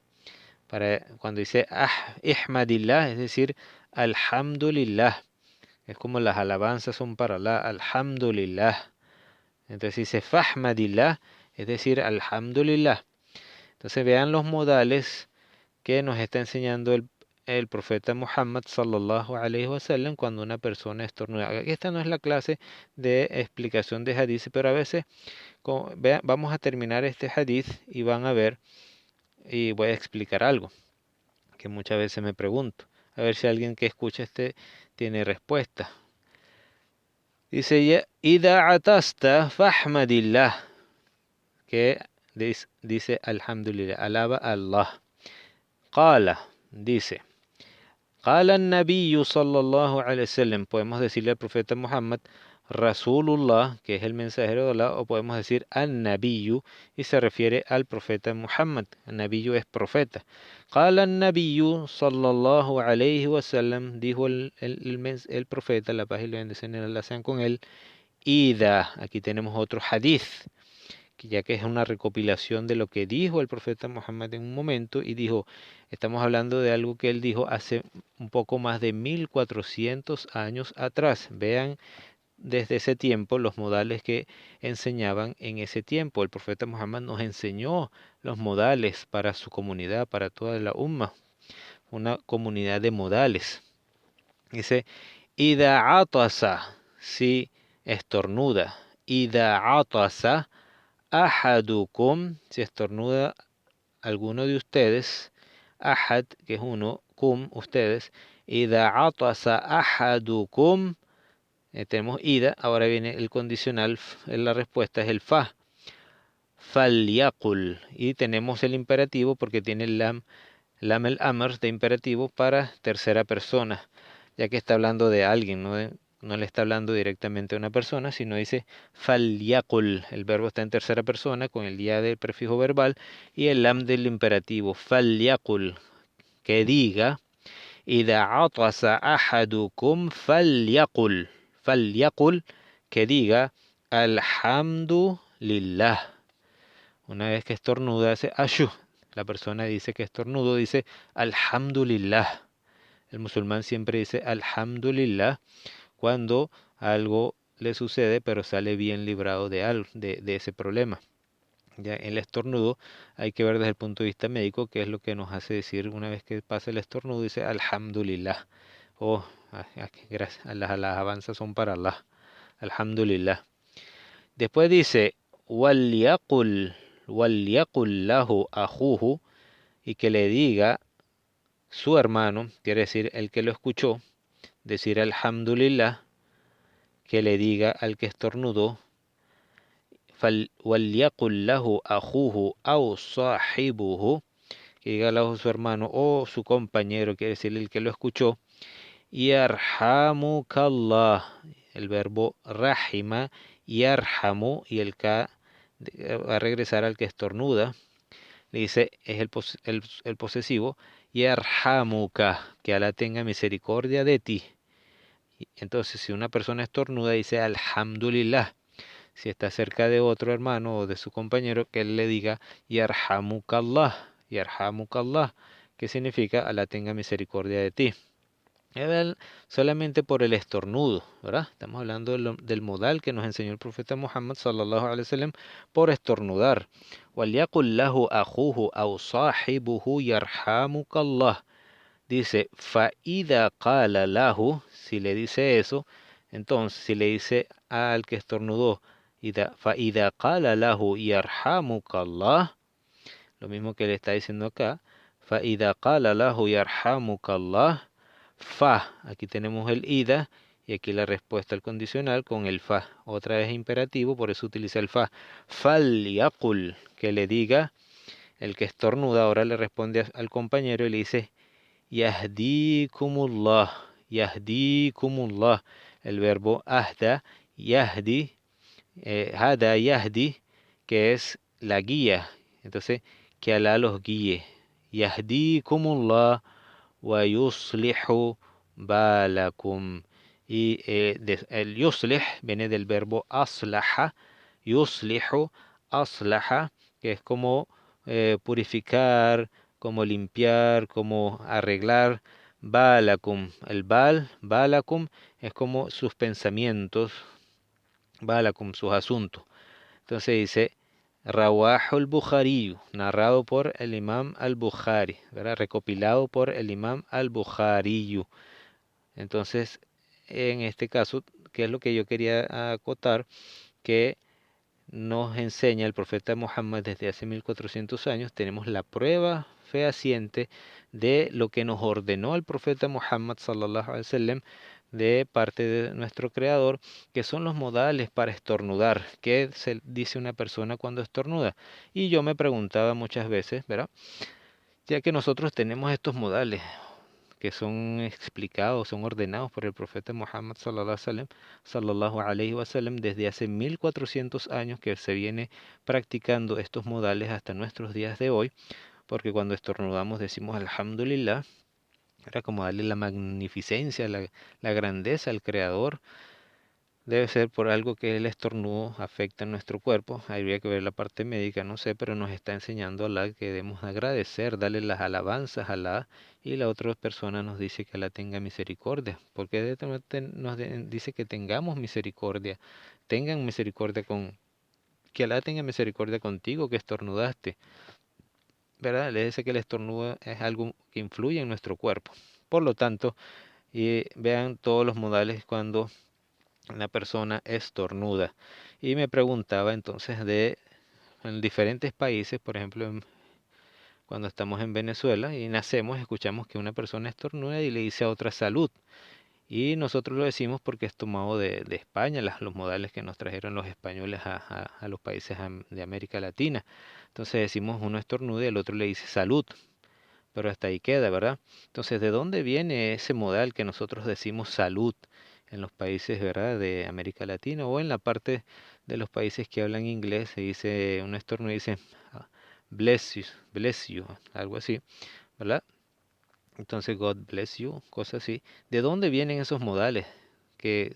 Para cuando dice Ihmadillah, es decir Alhamdulillah. Es como las alabanzas son para Allah, Alhamdulillah. Entonces dice Fahmadillah, es decir Alhamdulillah. Entonces vean los modales que nos está enseñando el profeta Muhammad sallallahu alaihi wasallam cuando una persona estornuda. Esta no es la clase de explicación de hadith, pero a veces vamos a terminar este hadith y van a ver y voy a explicar algo que muchas veces me pregunto. A ver si alguien que escucha este tiene respuesta. Dice, Ida atasta fahmadillah, que dice alhamdulillah, alaba a Allah. Qala, dice, Qala an-Nabiyyu sallallahu alayhi wasallam, podemos decirle al profeta Muhammad, Rasulullah, que es el mensajero de Allah, o podemos decir an-Nabiyyu, y se refiere al profeta Muhammad. An-Nabiyyu es profeta. Qala an-Nabiyyu sallallahu alayhi wasallam, dijo el profeta, la paz y la bendición de Allah sean con él, Ida, aquí tenemos otro hadith, ya que es una recopilación de lo que dijo el profeta Muhammad en un momento y dijo, estamos hablando de algo que él dijo hace un poco más de 1400 años atrás. Vean desde ese tiempo los modales que enseñaban en ese tiempo. El profeta Muhammad nos enseñó los modales para su comunidad, para toda la umma, una comunidad de modales. Dice, Ida atasa, si estornuda, Ida atasa, ahadukum, si estornuda alguno de ustedes, ahad, que es uno, kum, ustedes, ida atasa ahadukum, tenemos ida, ahora viene el condicional, la respuesta es el fa, falyaqul, y tenemos el imperativo porque tiene el lam el amr de imperativo para tercera persona, ya que está hablando de alguien, no le está hablando directamente a una persona, sino dice falyaqul. El verbo está en tercera persona con el ya del prefijo verbal y el lam del imperativo. Falyaqul, que diga, Ida atasa ahadukum falyaqul. Falyaqul, que diga alhamdulillah. Una vez que estornuda, hace ashu. La persona dice que estornudo, dice alhamdulillah. El musulmán siempre dice alhamdulillah cuando algo le sucede, pero sale bien librado de algo, de ese problema. Ya el estornudo hay que ver desde el punto de vista médico qué es lo que nos hace decir una vez que pasa el estornudo, dice alhamdulillah. Oh, gracias, las alabanzas son para Allah. Alhamdulillah. Después dice walyaqul, walyaqul lahu ajuhu, y que le diga su hermano, quiere decir el que lo escuchó, decir alhamdulillah, que le diga al que estornudó, walyaqul lahu ajuhu aw sahibuhu, que diga a su hermano o su compañero, quiere decir el que lo escuchó, yarhamukallah, el verbo rahima, yarhamu, y el ka va a regresar al que estornuda, le dice, es el posesivo, yarhamuka, que Alá tenga misericordia de ti. Entonces, si una persona estornuda, dice alhamdulillah. Si está cerca de otro hermano o de su compañero, que él le diga yarhamukallah, yarhamukallah, que significa Alá tenga misericordia de ti. Solamente por el estornudo, ¿verdad? Estamos hablando del modal que nos enseñó el profeta Muhammad sallallahu alaihi wasallam por estornudar. وَلْيَقُلْ لَهُ أَخُوهُ أَوْ صَاحِبُهُ يَرْحَمُكَ اللَّهُ. Dice, فَإِذَا قَالَ لَهُ, si le dice eso, entonces si le dice al que estornudó, فَإِذَا قَالَ لَهُ يَرْحَمُكَ اللَّهُ, lo mismo que le está diciendo acá, فَإِذَا قَالَ لَهُ يَرْحَمُكَ اللَّهُ, fa, aquí tenemos el ida y aquí la respuesta al condicional con el fa. Otra vez imperativo, por eso utiliza el fa. Falyaqul, que le diga, el que estornuda ahora le responde al compañero y le dice yahdikumullah, yahdikumullah. El verbo ahda, yahdi, hada yahdi, que es la guía. Entonces, que Alá los guíe. Yahdikumullah wa yuslihu balakum. Y el yuslih viene del verbo aslaha, yuslihu, aslaha, que es como purificar, como limpiar, como arreglar. Balakum, el balakum es como sus pensamientos, balakum, sus asuntos. Entonces dice, Rawahu al-Bukhari, narrado por el Imam al-Bukhari, ¿verdad? Recopilado por el Imam al-Bukhari. Entonces, en este caso, ¿qué es lo que yo quería acotar? Que nos enseña el profeta Muhammad desde hace 1400 años, tenemos la prueba fehaciente de lo que nos ordenó el profeta Muhammad sallallahu alaihi wasallam de parte de nuestro creador, que son los modales para estornudar. ¿Qué se dice una persona cuando estornuda? Y yo me preguntaba muchas veces, ¿verdad? Ya que nosotros tenemos estos modales que son explicados, son ordenados por el profeta Muhammad sallallahu alaihi wasallam desde hace 1400 años que se viene practicando estos modales hasta nuestros días de hoy, porque cuando estornudamos decimos alhamdulillah, era como darle la magnificencia, la grandeza al creador. Debe ser por algo que el estornudo afecta en nuestro cuerpo. Habría que ver la parte médica, no sé, pero nos está enseñando Allah que debemos agradecer, darle las alabanzas a Allah, y la otra persona nos dice que Allah tenga misericordia, porque nos dice que tengamos misericordia, tengan misericordia que Allah tenga misericordia contigo que estornudaste, ¿verdad? Le dice que el estornudo es algo que influye en nuestro cuerpo. Por lo tanto, y vean todos los modales cuando una persona estornuda. Y me preguntaba entonces en diferentes países, por ejemplo, cuando estamos en Venezuela y nacemos, escuchamos que una persona estornuda y le dice a otra salud. Y nosotros lo decimos porque es tomado de España, los modales que nos trajeron los españoles a los países de América Latina. Entonces decimos uno estornuda y el otro le dice salud, pero hasta ahí queda, ¿verdad? Entonces, ¿de dónde viene ese modal que nosotros decimos salud en los países, ¿verdad?, de América Latina o en la parte de los países que hablan inglés? Se dice, un estornudo dice bless you, algo así, ¿verdad? Entonces, God bless you, cosas así. ¿De dónde vienen esos modales? Que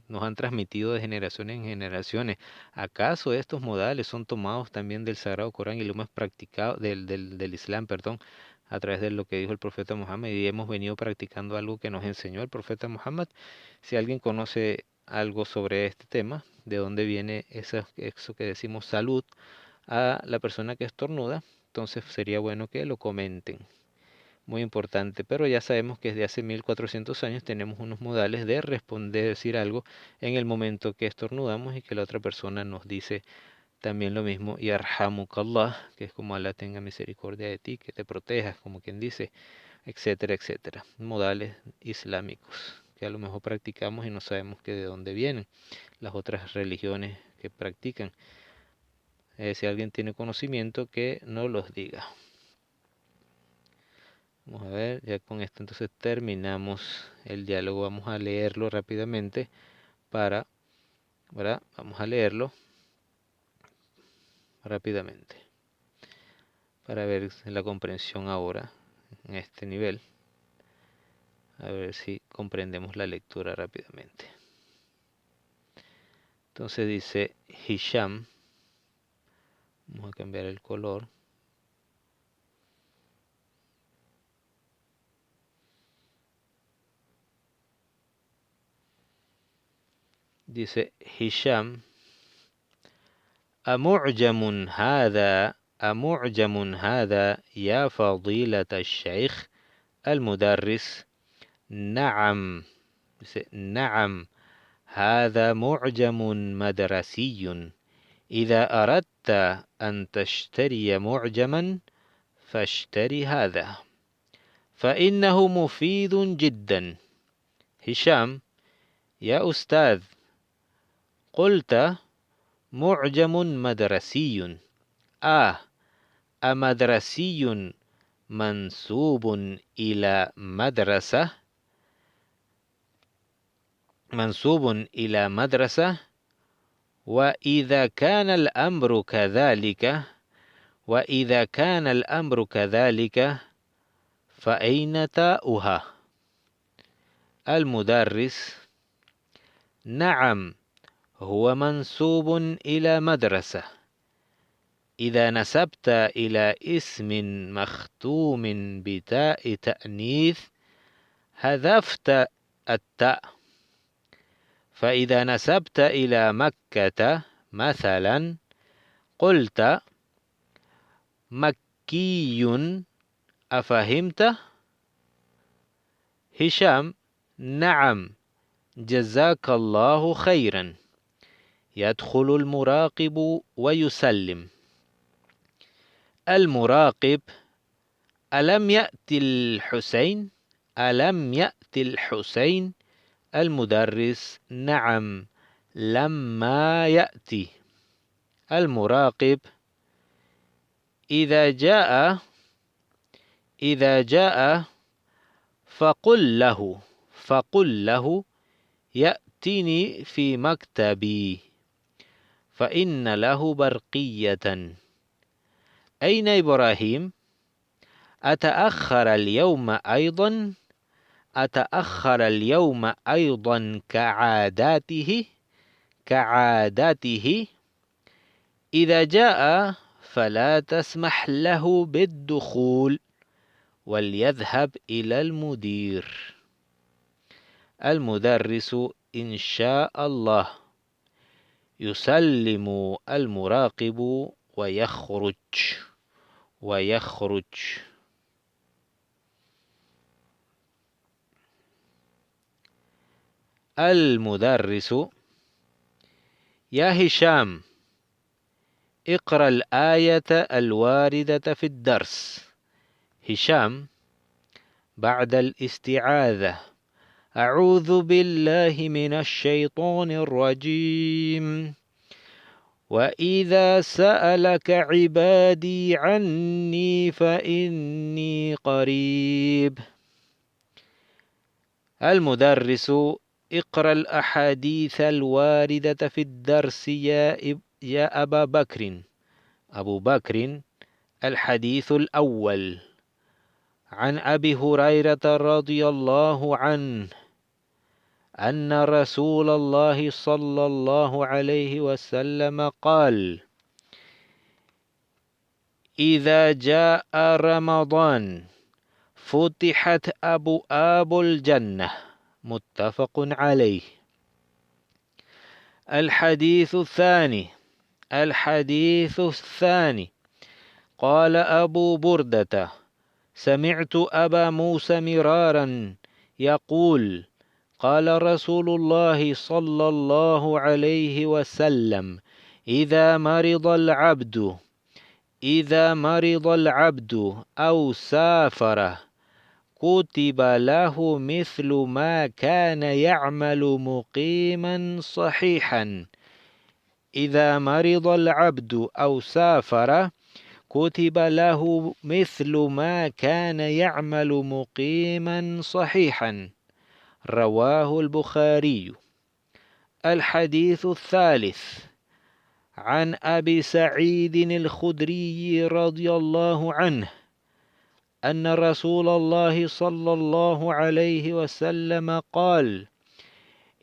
nos han transmitido de generaciones en generaciones. ¿Acaso estos modales son tomados también del Sagrado Corán y lo hemos practicado, del Islam, perdón, a través de lo que dijo el profeta Muhammad y hemos venido practicando algo que nos enseñó el profeta Muhammad? Si alguien conoce algo sobre este tema, de dónde viene eso que decimos salud a la persona que estornuda, entonces sería bueno que lo comenten. Muy importante, pero ya sabemos que desde hace 1400 años tenemos unos modales de responder, decir algo en el momento que estornudamos y que la otra persona nos dice también lo mismo, y yarhamukallah, que es como Allah tenga misericordia de ti, que te protejas, como quien dice, etcétera, etcétera. Modales islámicos que a lo mejor practicamos y no sabemos que de dónde vienen las otras religiones que practican. Si alguien tiene conocimiento, que no los diga. Vamos a ver, ya con esto entonces terminamos el diálogo. Vamos a leerlo rápidamente ¿verdad? Vamos a leerlo rápidamente para ver la comprensión ahora en este nivel. A ver si comprendemos la lectura rápidamente. Entonces dice Hisham. Vamos a cambiar el color. Dice Hisham: أمعجم هذا يا فضيلة الشيخ المدرس؟ نعم. نعم، هذا معجم مدرسي. إذا أردت أن تشتري معجما فاشتري هذا فإنه مفيد جدا. هشام: يا أستاذ، قلت معجم مدرسي. أمدرسي منسوب إلى مدرسة؟ وإذا كان الأمر كذلك فأين تاؤها؟ المدرس: نعم، هو منسوب إلى مدرسة. إذا نسبت إلى اسم مختوم بتاء تأنيث حذفت التاء. فإذا نسبت إلى مكة مثلا قلت مكي. أفهمت؟ هشام: نعم، جزاك الله خيرا. يدخل المراقب ويسلم. المراقب: ألم يأتي الحسين؟ المدرس: نعم، لما يأتي. المراقب: إذا جاء فقل له يأتيني في مكتبي فإن له برقية. أين إبراهيم؟ أتأخر اليوم أيضا كعاداته. إذا جاء فلا تسمح له بالدخول وليذهب إلى المدير. المدرس: إن شاء الله. يسلم المراقب ويخرج. المدرس: يا هشام، اقرأ الآية الواردة في الدرس. هشام بعد الاستعاذة: أعوذ بالله من الشيطان الرجيم. وإذا سألك عبادي عني فإني قريب. المدرس: اقرأ الأحاديث الواردة في الدرس يا أبا بكر. أبو بكر: الحديث الأول عن أبي هريرة رضي الله عنه أن رسول الله صلى الله عليه وسلم قال: إذا جاء رمضان فتحت أبواب الجنة. متفق عليه. الحديث الثاني قال أبو بردة: سمعت أبا موسى مرارا يقول: قال رسول الله صلى الله عليه وسلم: إذا مرض العبد أو سافر كتب له مثل ما كان يعمل مقيما صحيحا. إذا مرض العبد أو سافر كتب له مثل ما كان يعمل مقيما صحيحا. رواه البخاري. الحديث الثالث عن أبي سعيد الخدري رضي الله عنه أن رسول الله صلى الله عليه وسلم قال: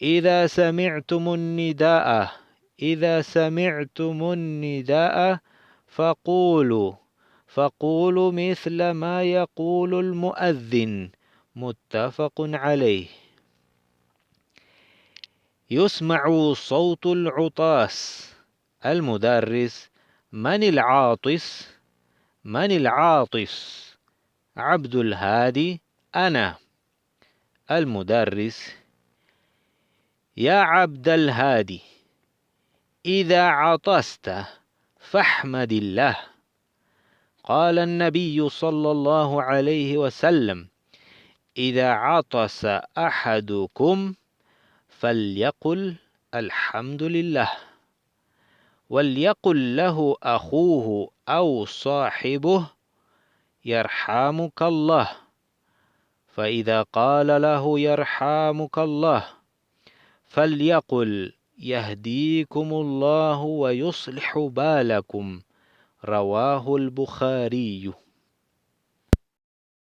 إذا سمعتم النداء فقولوا مثل ما يقول المؤذن. متفق عليه. يسمع صوت العطاس. المدرس: من العاطس؟ عبد الهادي: أنا. المدرس: يا عبد الهادي، إذا عطست فاحمد الله. قال النبي صلى الله عليه وسلم: إذا عطس أحدكم فليقل الحمد لله، وليقل له أخوه أو صاحبه يرحمك الله. فإذا قال له يرحمك الله فليقل يهديكم الله ويصلح بالكم. رواه البخاري.